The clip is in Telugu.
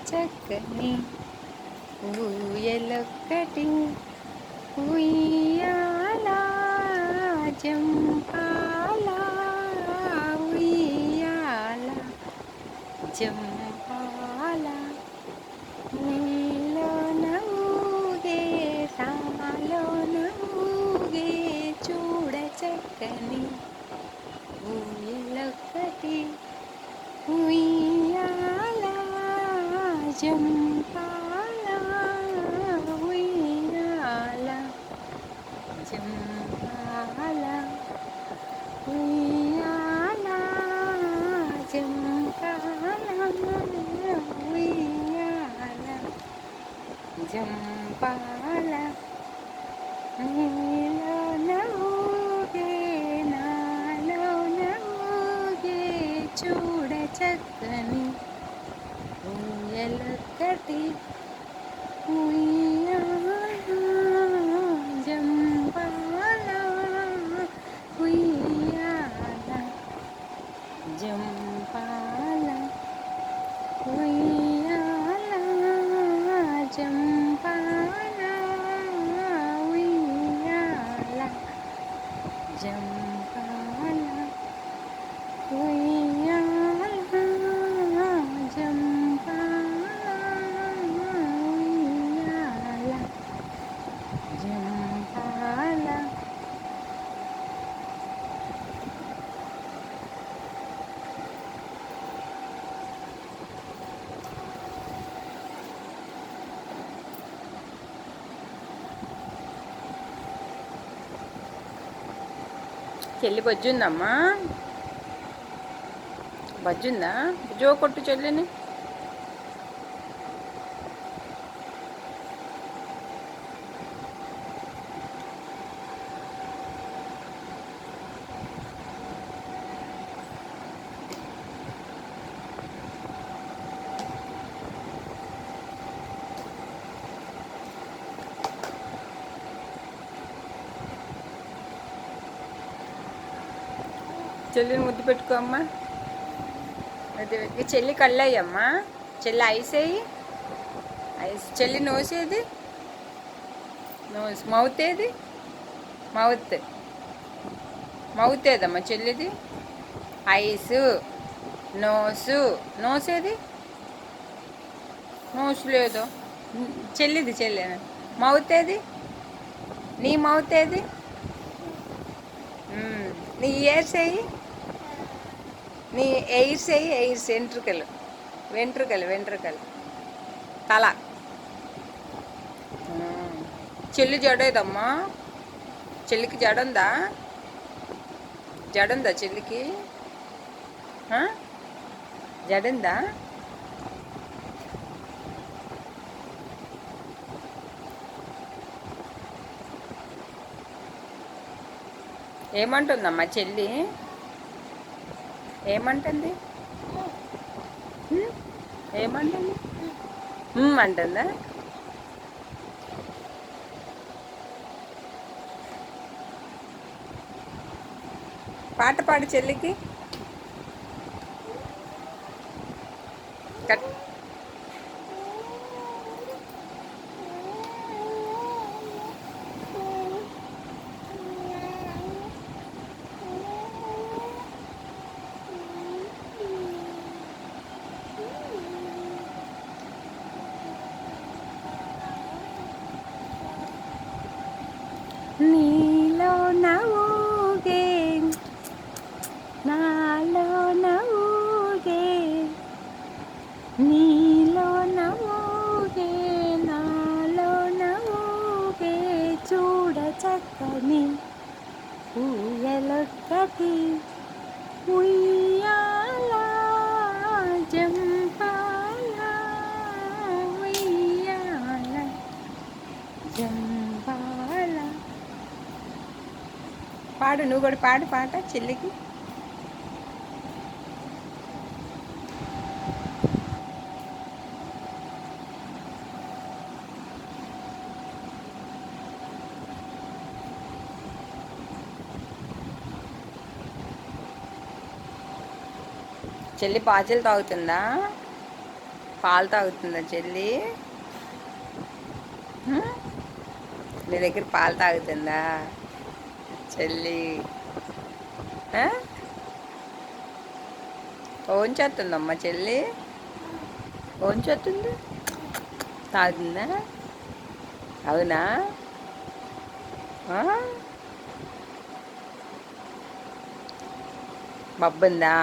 చక్కని ఊయలొక్కటి ఉయ్యాల జంపాల ఉయ్యాల జంపాల నీలోన ఊగే నాలోన ఊగే చూడ చక్కని ఊయలొక్కటి ఉయ్యాల జంపాల ఉయ్యాల జంపాల ఉయ్యాల జంపాల ఉయ్యాల జంపాల నీలోన ఊగే నాలోన ఊగే చూడ చక్కని ఊయలొక్కటి ఉయ్యాల జంపాల ఉయ్యాల జంపాల ఉయ్యాల జంపాల ఉయ్యాల జంపాల ఉయ్యాల జంపాల ఉయ్యాల జంపాల. చెల్లి బజ్జుందమ్మా, బజ్జుందా? జో కొట్టు చెల్లిని. చెల్లిని ముద్దు పెట్టుకో అమ్మా. అది చెల్లి కళ్ళయ్యమ్మా, చెల్లి ఐస్ అయ్యి ఐస్. చెల్లి నోసేది, నోస్. మౌత్ ఏది? మౌత్. మౌత్ ఏదమ్మా చెల్లిది? ఐసు. నోసు. నోసేది? నోసు లేదు చెల్లిది. చెల్లి మౌత్ ఏది? నీ మౌత్ ఏది? నీ ఇయర్స్ అయ్యి, నీ ఎయిర్స్ అయ్యి. ఎయిర్స్ వెంట్రుకలు, వెంట్రుకలు, వెంట్రుకలు, తల. చెల్లి జడేదమ్మా. చెల్లికి జడుందా? జడుందా చెల్లికి? జడుందా? ఏమంటుందమ్మా చెల్లి? ఏమంటుంది? ఏమంటుంది? అంటుందా? పాట పాడు చెల్లికి. కట్. నీలో నవ్వుగే నాలో నవ్వుగే, నీలో నవ్వుగే నాలో నవ్వుగే చూడ చక్కని ఊయలొక్కటి ఉయ్యాల జంపాల ఉయ్యాల జంపాల. పాడు, నువ్వు కూడా పాడు పాట చెల్లికి. చెల్లి పాచలు తాగుతుందా? పాలు తాగుతుందా చెల్లి? హ్మ్? నీ దగ్గర పాలు తాగుతుందా చెల్లి? ఓంచేస్తుందమ్మా చెల్లి? ఓంచేస్తుంది? తాగుతుందా? అవునా? బబ్బుందా?